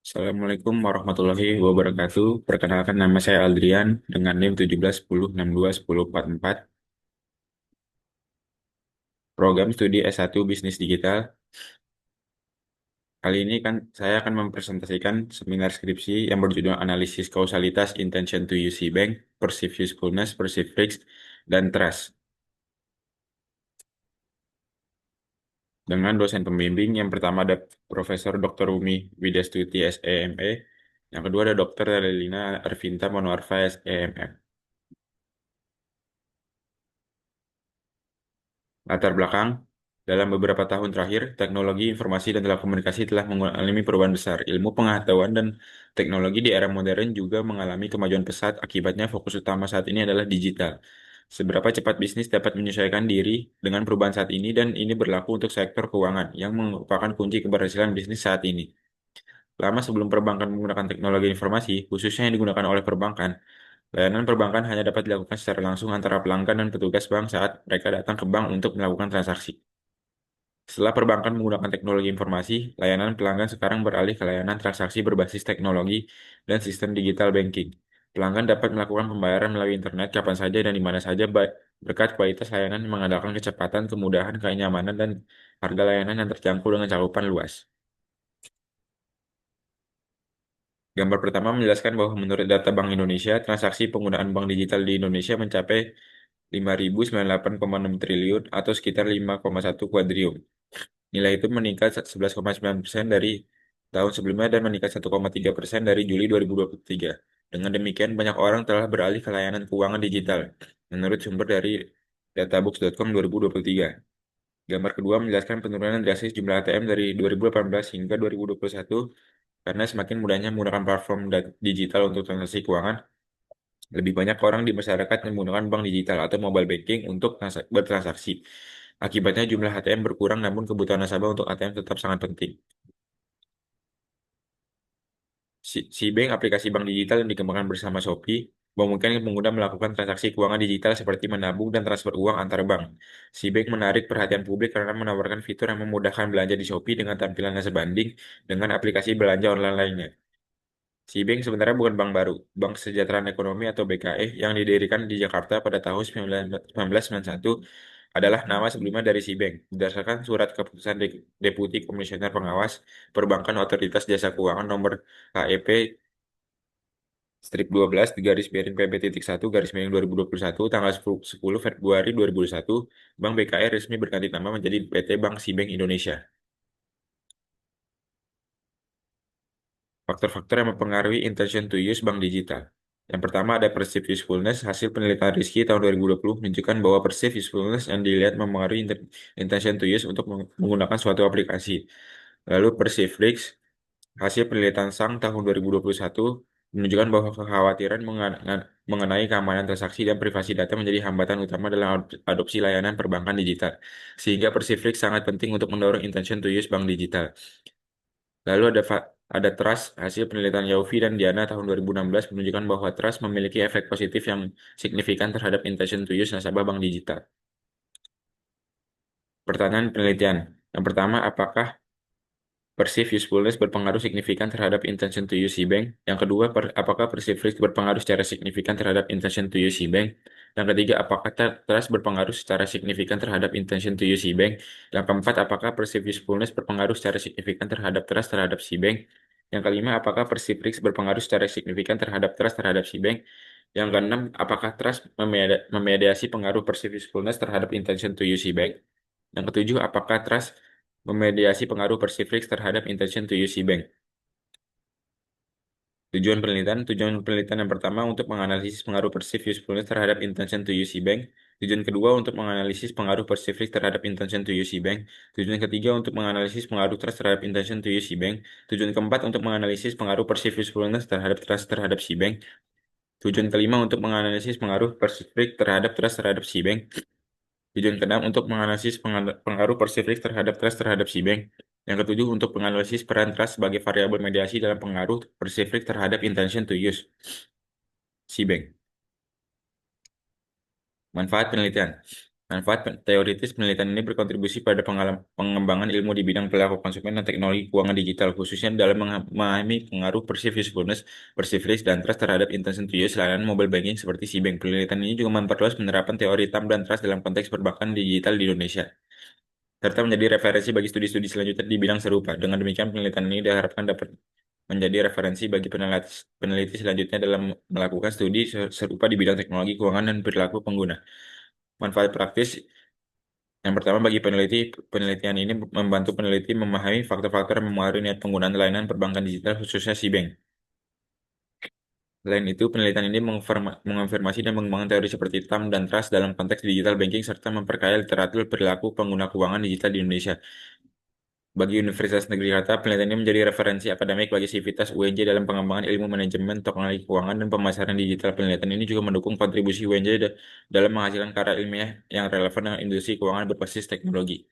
Assalamualaikum warahmatullahi wabarakatuh. Perkenalkan nama saya Aldrian dengan NIM 1710621044. Program studi S1 Bisnis Digital. Kali ini saya akan mempresentasikan seminar skripsi yang berjudul Analisis Kausalitas Intention to Use Bank, Perceived Usefulness, Perceived Risks, dan Trust. Dengan dosen pembimbing yang pertama ada Profesor Dr. Umi Widastuti SEME, yang kedua ada Dr. Lelina Arvinta Monoarfa SEMM. Latar belakang, dalam beberapa tahun terakhir, teknologi informasi dan telekomunikasi telah mengalami perubahan besar. Ilmu pengetahuan dan teknologi di era modern juga mengalami kemajuan pesat. Akibatnya, fokus utama saat ini adalah digital. Seberapa cepat bisnis dapat menyesuaikan diri dengan perubahan saat ini, dan ini berlaku untuk sektor keuangan, yang merupakan kunci keberhasilan bisnis saat ini. Lama sebelum perbankan menggunakan teknologi informasi, khususnya yang digunakan oleh perbankan, layanan perbankan hanya dapat dilakukan secara langsung antara pelanggan dan petugas bank saat mereka datang ke bank untuk melakukan transaksi. Setelah perbankan menggunakan teknologi informasi, layanan pelanggan sekarang beralih ke layanan transaksi berbasis teknologi dan sistem digital banking. Pelanggan dapat melakukan pembayaran melalui internet kapan saja dan di mana saja berkat kualitas layanan yang mengandalkan kecepatan, kemudahan, kenyamanan, dan harga layanan yang terjangkau dengan cakupan luas. Gambar pertama menjelaskan bahwa menurut data Bank Indonesia, transaksi penggunaan bank digital di Indonesia mencapai 5.098,6 triliun atau sekitar 5,1 kuadrium. Nilai itu meningkat 11,9% dari tahun sebelumnya dan meningkat 1,3% dari Juli 2023. Dengan demikian, banyak orang telah beralih ke layanan keuangan digital, menurut sumber dari databooks.com 2023. Gambar kedua menjelaskan penurunan drastis jumlah ATM dari 2018 hingga 2021 karena semakin mudahnya menggunakan platform digital untuk transaksi keuangan. Lebih banyak orang di masyarakat yang menggunakan bank digital atau mobile banking untuk bertransaksi. Akibatnya jumlah ATM berkurang namun kebutuhan nasabah untuk ATM tetap sangat penting. Bank, aplikasi bank digital yang dikembangkan bersama Shopee, memungkinkan pengguna melakukan transaksi keuangan digital seperti menabung dan transfer uang antar bank. Bank menarik perhatian publik karena menawarkan fitur yang memudahkan belanja di Shopee dengan tampilan yang sebanding dengan aplikasi belanja online lainnya. Bank sebenarnya bukan bank baru. Bank Kesejahteraan Ekonomi atau BKE yang didirikan di Jakarta pada tahun 1991 adalah nama sebelumnya dari Bank. Berdasarkan surat keputusan Deputi Komisioner Pengawas Perbankan Otoritas Jasa Keuangan nomor KEP strip 12 garis miring PB.1 garis miring 2021 tanggal 10 Februari 2021, Bank BKE resmi berganti nama menjadi PT Bank Bank Indonesia. Faktor-faktor yang mempengaruhi intention to use bank digital. Yang pertama ada perceived usefulness. Hasil penelitian Rizky tahun 2020 menunjukkan bahwa perceived usefulness yang dilihat mempengaruhi intention to use untuk menggunakan suatu aplikasi. Lalu perceived risks. Hasil penelitian Sang tahun 2021 menunjukkan bahwa kekhawatiran mengenai keamanan transaksi dan privasi data menjadi hambatan utama dalam adopsi layanan perbankan digital. Sehingga perceived risk sangat penting untuk mendorong intention to use bank digital. Lalu ada trust, hasil penelitian Yauvi dan Diana tahun 2016 menunjukkan bahwa trust memiliki efek positif yang signifikan terhadap intention to use nasabah bank digital. Pertanyaan penelitian. Yang pertama, apakah perceived usefulness berpengaruh signifikan terhadap intention to use bank? Yang kedua, apakah perceived risk berpengaruh secara signifikan terhadap intention to use bank? Yang ketiga, apakah trust berpengaruh secara signifikan terhadap intention to use bank? Yang keempat, apakah perceived usefulness berpengaruh secara signifikan terhadap trust terhadap bank? Yang kelima, apakah perceived risk berpengaruh secara signifikan terhadap trust terhadap bank? Yang keenam, apakah trust memediasi pengaruh perceived usefulness terhadap intention to use bank? Yang ketujuh, apakah trust memediasi pengaruh perceived risk terhadap intention to use bank? Tujuan penelitian yang pertama untuk menganalisis pengaruh perceived usefulness terhadap intention to use bank. Tujuan kedua untuk menganalisis pengaruh perceived risk terhadap intention to use bank. Tujuan ketiga untuk menganalisis pengaruh trust terhadap intention to use bank. Tujuan keempat untuk menganalisis pengaruh perceived usefulness terhadap trust terhadap bank. Tujuan kelima untuk menganalisis pengaruh perceived risk terhadap trust terhadap bank. Tujuan keenam untuk menganalisis pengaruh perceived risk terhadap trust terhadap bank. Yang ketujuh untuk menganalisis peran trust sebagai variabel mediasi dalam pengaruh perceived risk terhadap intention to use bank. Manfaat penelitian. Manfaat teoritis penelitian ini berkontribusi pada pengembangan ilmu di bidang perilaku konsumen dan teknologi keuangan digital, khususnya dalam memahami pengaruh perceived usefulness, perceived risk, dan trust terhadap intention to use layanan mobile banking seperti Cbank. Penelitian ini juga memperluas penerapan teori TAM dan trust dalam konteks perbankan digital di Indonesia, serta menjadi referensi bagi studi-studi selanjutnya di bidang serupa. Dengan demikian, penelitian ini diharapkan dapat menjadi referensi bagi peneliti, peneliti selanjutnya dalam melakukan studi serupa di bidang teknologi keuangan dan perilaku pengguna. Manfaat praktis yang pertama, bagi peneliti, penelitian ini membantu peneliti memahami faktor-faktor yang mempengaruhi niat penggunaan layanan perbankan digital, khususnya Cbank. Selain itu, penelitian ini mengonfirmasi dan mengembangkan teori seperti TAM dan Trust dalam konteks digital banking, serta memperkaya literatur perilaku pengguna keuangan digital di Indonesia. Bagi Universitas Negeri Jakarta, penelitian ini menjadi referensi akademik bagi Sivitas UNJ dalam pengembangan ilmu manajemen, teknologi keuangan, dan pemasaran digital. Penelitian ini juga mendukung kontribusi UNJ dalam menghasilkan karya ilmiah yang relevan dengan industri keuangan berbasis teknologi.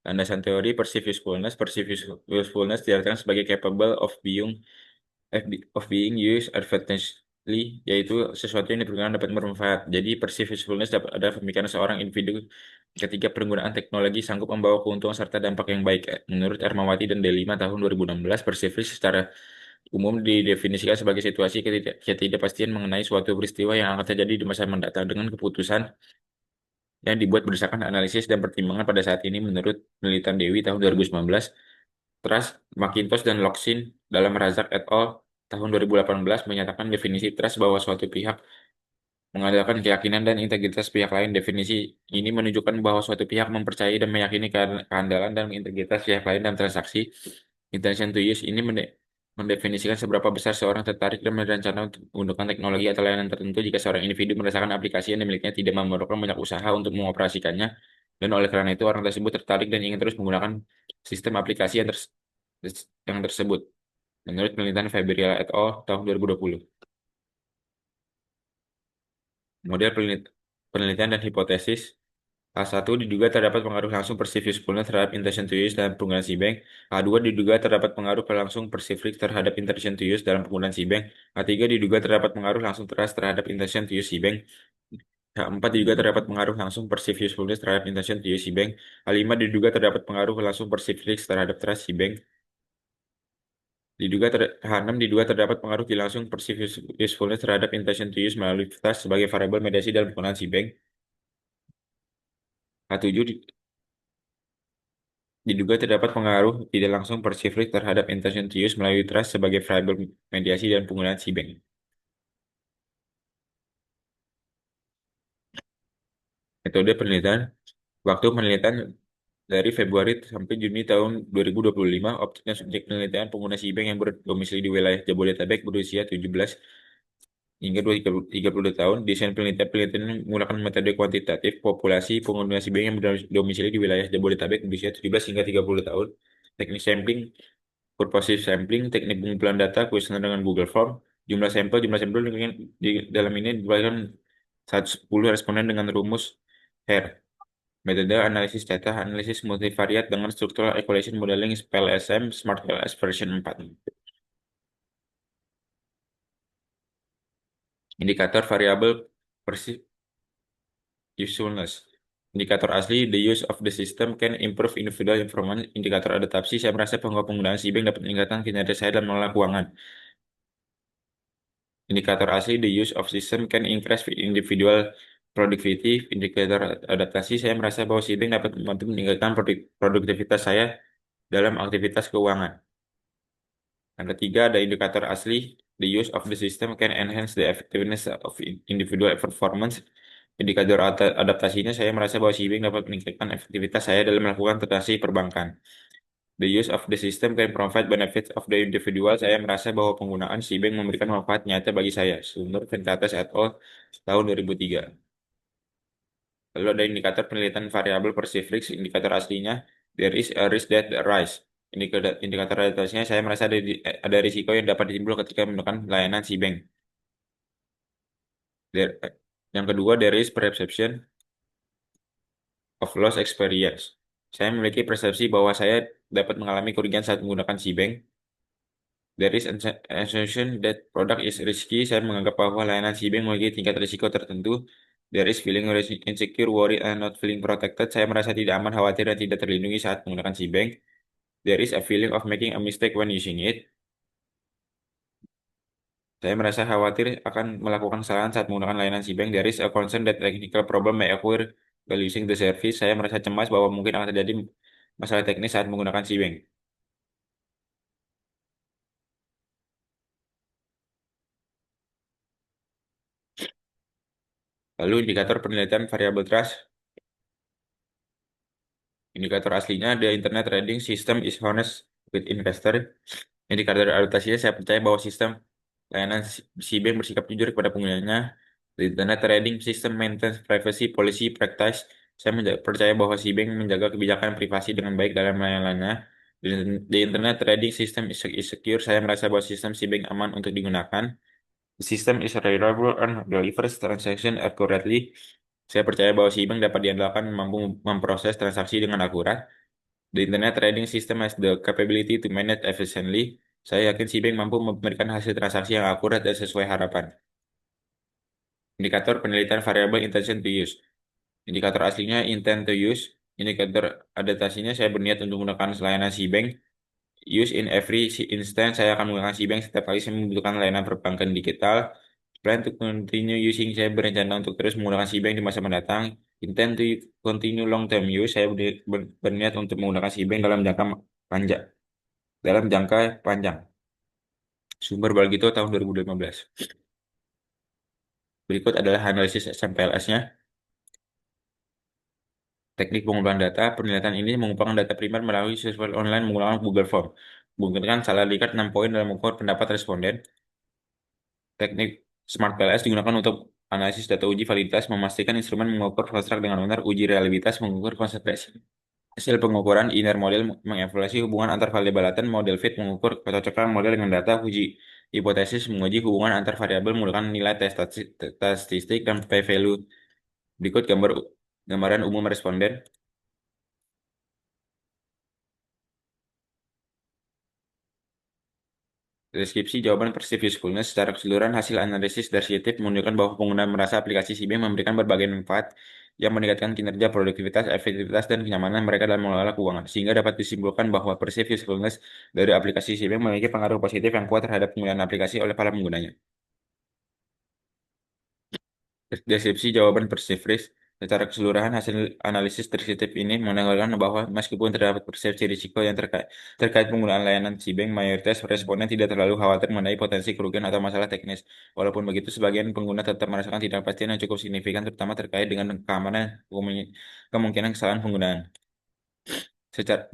Landasan teori perceived usefulness. Perceived usefulness diartikan sebagai capable of being used advantageously, yaitu sesuatu yang dipergunakan dapat bermanfaat. Jadi perceived usefulness ada pemikiran seorang individu ketika penggunaan teknologi sanggup membawa keuntungan serta dampak yang baik. Menurut Ermawati dan D5 tahun 2016, perceived risk secara umum didefinisikan sebagai situasi ketidakpastian mengenai suatu peristiwa yang akan terjadi di masa mendatang dengan keputusan yang dibuat berdasarkan analisis dan pertimbangan pada saat ini. Menurut penelitian Dewi tahun 2019, Trust, McIntosh, dan Loksin dalam Razak et al. Tahun 2018 menyatakan definisi trust bahwa suatu pihak mengandalkan keyakinan dan integritas pihak lain. Definisi ini menunjukkan bahwa suatu pihak mempercayai dan meyakini keandalan dan integritas pihak lain dalam transaksi. Intention to use ini mendefinisikan seberapa besar seorang tertarik dan berencana untuk menggunakan teknologi atau layanan tertentu jika seorang individu merasakan aplikasi yang dimilikinya tidak memerlukan banyak usaha untuk mengoperasikannya, dan oleh karena itu orang tersebut tertarik dan ingin terus menggunakan sistem aplikasi yang tersebut. Menurut penelitian Febrile et al. Tahun 2020. Model penelitian dan hipotesis. A1 diduga terdapat pengaruh langsung perceived usefulness terhadap intention to use dalam penggunaan Cbank. A2 diduga terdapat pengaruh langsung perceived risk terhadap intention to use dalam penggunaan Cbank. A3 diduga terdapat pengaruh langsung trust terhadap intention to use Cbank. A4 diduga terdapat pengaruh langsung perceived usefulness terhadap intention to use Cbank. A5 diduga terdapat pengaruh langsung perceived risk terhadap trust Cbank. H6 diduga terdapat pengaruh langsung perceived usefulness terhadap intention to use melalui trust sebagai variabel mediasi dalam penggunaan Cbank. H7 diduga terdapat pengaruh tidak langsung perceived risk terhadap intention to use melalui trust sebagai variabel mediasi dan penggunaan Cbank. Metode penelitian. Waktu penelitian dari Februari sampai Juni tahun 2025, objek dan subjek penelitian pengguna Cbank yang berdomisili di wilayah Jabodetabek berusia 17 hingga 32 tahun. Desain penelitian menggunakan metode kuantitatif populasi pengguna Cbank yang berdomisili di wilayah Jabodetabek berusia 17 hingga 30 tahun. Teknik sampling, purposive sampling, teknik pengumpulan data, kuesioner dengan Google Form, jumlah sampel di dalam ini diberikan 110 responden dengan rumus HARE. Metode analisis data, analisis multivariat dengan structural equation modeling SPLSM, Smart LS version 4. Indikator variabel perceived usefulness. Indikator asli, the use of the system can improve individual information. Indikator adaptasi, saya merasa bahwa penggunaan Cbank dapat meningkatkan kinerja saya dalam mengelola keuangan. Indikator asli, the use of system can increase individual productivity. Indikator adaptasi, saya merasa bahwa Cbank dapat membantu meningkatkan produktivitas saya dalam aktivitas keuangan. Yang ketiga, ada indikator asli, the use of the system can enhance the effectiveness of individual performance. Indikator adaptasinya, saya merasa bahwa Cbank dapat meningkatkan efektivitas saya dalam melakukan transaksi perbankan. The use of the system can provide benefits of the individual. Saya merasa bahwa penggunaan Cbank memberikan manfaat nyata bagi saya. Sumber Ventatas et al. Tahun 2003. Lalu ada indikator penelitian variabel perceived risk. Indikator aslinya, there is a risk that rise. Indikator realitasnya, saya merasa ada risiko yang dapat ditimbul ketika menggunakan layanan Cbank. Yang kedua, there is perception of loss experience. Saya memiliki persepsi bahwa saya dapat mengalami kerugian saat menggunakan Cbank. There is an assumption that product is risky. Saya menganggap bahwa layanan Cbank memiliki tingkat risiko tertentu. There is feeling insecure, worried, and not feeling protected. Saya merasa tidak aman, khawatir, dan tidak terlindungi saat menggunakan si bank. There is a feeling of making a mistake when using it. Saya merasa khawatir akan melakukan kesalahan saat menggunakan layanan si bank. There is a concern that technical problem may occur while using the service. Saya merasa cemas bahwa mungkin akan terjadi masalah teknis saat menggunakan si bank. Lalu indikator penilaian variabel trust. Indikator aslinya, the internet trading system is honest with investor. Indikator adaptasinya, saya percaya bahwa sistem layanan bank bersikap jujur kepada penggunanya. The internet trading system maintains privacy policy practice. Saya percaya bahwa bank menjaga kebijakan privasi dengan baik dalam layanannya. The internet trading system is secure. Saya merasa bahwa sistem bank aman untuk digunakan. The system is reliable and delivers transaction accurately. Saya percaya bahwa bank dapat diandalkan dan mampu memproses transaksi dengan akurat. The Internet Trading System has the capability to manage efficiently. Saya yakin Cbank mampu memberikan hasil transaksi yang akurat dan sesuai harapan. Indikator penelitian variabel intention to use. Indikator aslinya intent to use. Indikator adaptasinya, saya berniat untuk menggunakan layanan Cbank. Use in every instance, saya akan menggunakan Cbank setiap kali saya membutuhkan layanan perbankan digital. Plan to continue using, saya berencana untuk terus menggunakan Cbank di masa mendatang. Intend to continue long term use, saya berniat untuk menggunakan Cbank panjang dalam jangka panjang. Sumber Balgito tahun 2015. Berikut adalah analisis SMPLS-nya. Teknik pengumpulan data. Penelitian ini mengumpulkan data primer melalui survei online menggunakan Google Form. Menggunakan salah lihat 6 poin dalam mengukur pendapat responden. Teknik Smart PLS digunakan untuk analisis data uji validitas, memastikan instrumen mengukur konstruk dengan benar, uji reliabilitas, mengukur konsentrasi. Hasil pengukuran inner model mengevaluasi hubungan antar variabel laten, model fit mengukur kecocokan model dengan data, uji hipotesis menguji hubungan antar variabel menggunakan nilai tes statistik dan p-value. Berikut gambaran umum responden. Deskripsi jawaban perceived usefulness secara keseluruhan hasil analisis deskriptif menunjukkan bahwa pengguna merasa aplikasi CBM memberikan berbagai manfaat yang meningkatkan kinerja, produktivitas, efektivitas, dan kenyamanan mereka dalam mengelola keuangan. Sehingga dapat disimpulkan bahwa perceived usefulness dari aplikasi CBM memiliki pengaruh positif yang kuat terhadap penggunaan aplikasi oleh para penggunanya. Deskripsi jawaban perceived risk. Secara keseluruhan, hasil analisis deskriptif ini menandakan bahwa meskipun terdapat persepsi risiko yang terkait penggunaan layanan Cbank, mayoritas responden tidak terlalu khawatir mengenai potensi kerugian atau masalah teknis. Walaupun begitu, sebagian pengguna tetap merasakan tidak ketidakpastian yang cukup signifikan, terutama terkait dengan keamanan, kemungkinan kesalahan penggunaan. Secara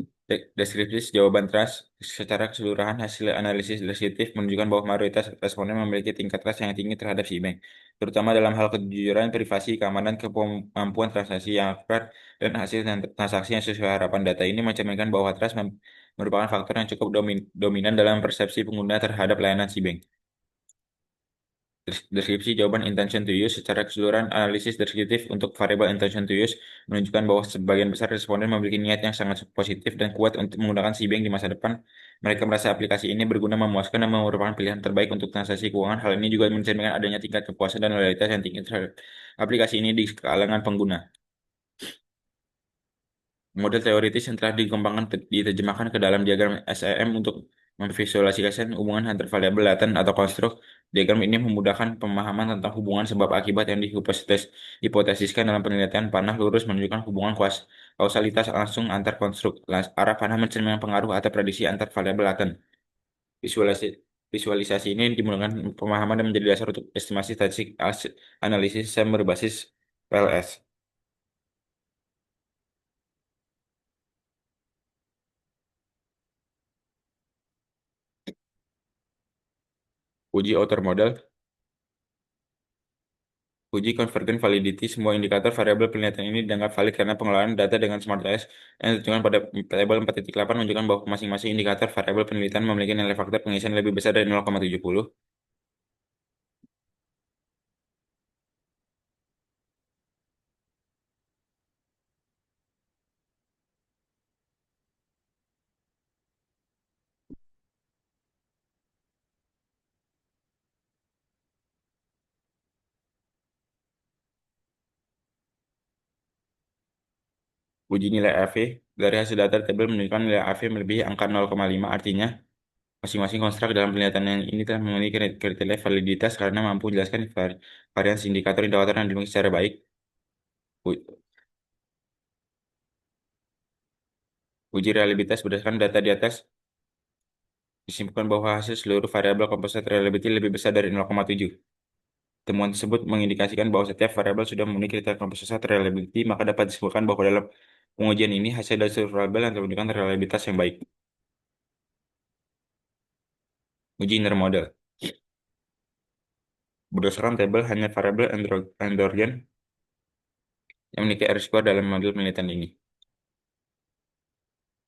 deskripsi jawaban trust, secara keseluruhan hasil analisis deskriptif menunjukkan bahwa mayoritas responden memiliki tingkat trust yang tinggi terhadap si bank, terutama dalam hal kejujuran, privasi, keamanan, kemampuan transaksi yang akurat, dan hasil transaksi yang sesuai harapan. Data ini mencerminkan bahwa trust merupakan faktor yang cukup dominan dalam persepsi pengguna terhadap layanan si bank. Deskripsi jawaban intention to use secara keseluruhan analisis deskriptif untuk variabel intention to use menunjukkan bahwa sebagian besar responden memiliki niat yang sangat positif dan kuat untuk menggunakan bank di masa depan. Mereka merasa aplikasi ini berguna, memuaskan, dan merupakan pilihan terbaik untuk transaksi keuangan. Hal ini juga mencerminkan adanya tingkat kepuasan dan loyalitas yang tinggi terhadap aplikasi ini di kalangan pengguna. Model teoritis yang telah dikembangkan diterjemahkan ke dalam diagram SEM untuk memvisualisasikan hubungan antar variabel laten atau konstruk. Diagram ini memudahkan pemahaman tentang hubungan sebab akibat yang hipotesiskan dalam penelitian. Panah lurus menunjukkan hubungan kausalitas langsung antar konstruk. Arah panah mencerminkan pengaruh atau prediksi antar variabel laten. Visualisasi Visualisasi ini dimudahkan pemahaman dan menjadi dasar untuk estimasi statistik analisis SEM berbasis PLS. Uji outer model. Uji convergent validity, semua indikator variabel penelitian ini dianggap valid karena pengelolaan data dengan Smart SMART-TS yang ditentukan pada tabel 4.8 menunjukkan bahwa masing-masing indikator variabel penelitian memiliki nilai faktor pengisian lebih besar dari 0,70. Uji nilai AV dari hasil data tabel menunjukkan nilai AV melebihi angka 0,5, artinya masing-masing konstruk dalam penelitian yang ini telah memiliki kriteria validitas karena mampu menjelaskan varians indikator indikator yang dilengkapi secara baik. U- Uji reliabilitas berdasarkan data di atas disimpulkan bahwa hasil seluruh variabel composite reliability lebih besar dari 0,7. Temuan tersebut mengindikasikan bahwa setiap variabel sudah memenuhi kriteria composite reliability, maka dapat disimpulkan bahwa dalam pengujian ini hasil dari seluruh variabel yang menunjukkan reliabilitas yang baik. Uji inner model. Berdasarkan tabel hanya variabel endogen yang memiliki R-square dalam model penelitian ini.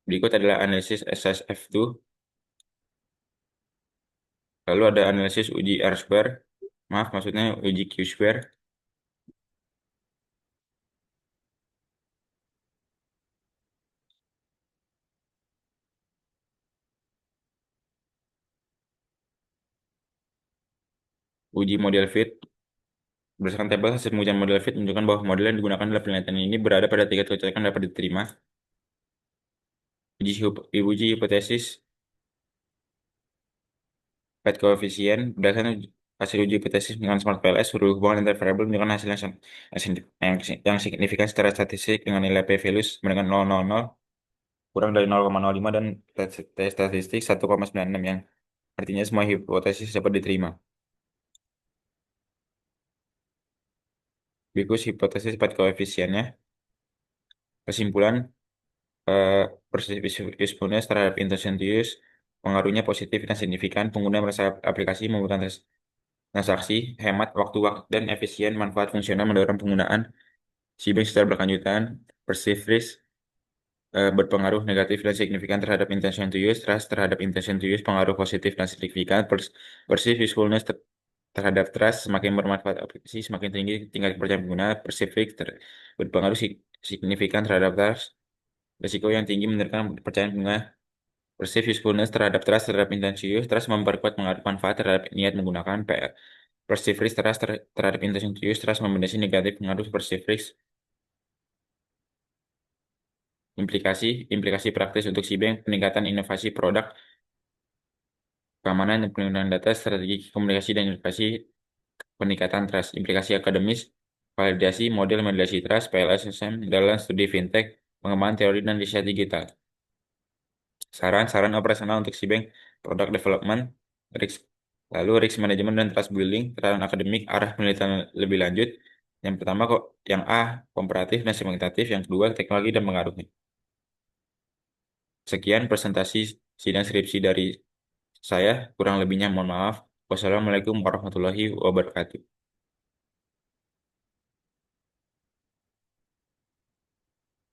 Berikut adalah analisis SSF2, lalu ada analisis uji R-square, maaf maksudnya uji Q-square, uji model fit. Berdasarkan tabel hasil pengujian model fit menunjukkan bahwa model yang digunakan dalam penelitian ini berada pada tingkat kecocokan dapat diterima. Uji hipotesis Pet koefisien berdasarkan hasil uji hipotesis dengan smart PLS berhubungan antar variabel menunjukkan hasil yang signifikan secara statistik dengan nilai p-values dengan 0,00 kurang dari 0,05 dan T statistik 1,96 yang artinya semua hipotesis dapat diterima. Berikut hipotesis pet koefisiennya. Kesimpulan, eh, usefulness terhadap intention to use pengaruhnya positif dan signifikan. Pengguna merasa aplikasi membutuhkan transaksi, hemat waktu dan efisien. Manfaat fungsional mendorong penggunaan Seabank secara berkelanjutan. Perceived risk berpengaruh negatif dan signifikan terhadap intention to use. Trust terhadap intention to use pengaruh positif dan signifikan. Perceived usefulness terhadap trust semakin bermanfaat aplikasi semakin tinggi tingkat kepercayaan pengguna. Perceived risk berpengaruh signifikan terhadap trust. Risiko yang tinggi menurunkan kepercayaan pengguna. Perceived usefulness terhadap trust terhadap intention to use. Trust memperkuat pengaruh manfaat terhadap niat menggunakan PR. Perceived risk trust terhadap intention to use. Trust membenasi negatif pengaruh perceived risk. Implikasi praktis untuk Cbank, peningkatan inovasi produk, keamanan dan perlindungan data, strategi komunikasi dan inovasi, peningkatan trust, implikasi akademis, validasi model validasi trust, PLSSM, dalam studi fintech, pengembangan teori dan riset digital. Saran-saran operasional untuk Cbank, product development, risk, lalu risk management dan trust building, saran akademik, arah penelitian lebih lanjut. Yang pertama kok, yang A, komparatif dan segmentatif, yang kedua, teknologi dan pengaruhnya. Sekian presentasi sidang skripsi dari saya, kurang lebihnya mohon maaf. Wassalamualaikum warahmatullahi wabarakatuh.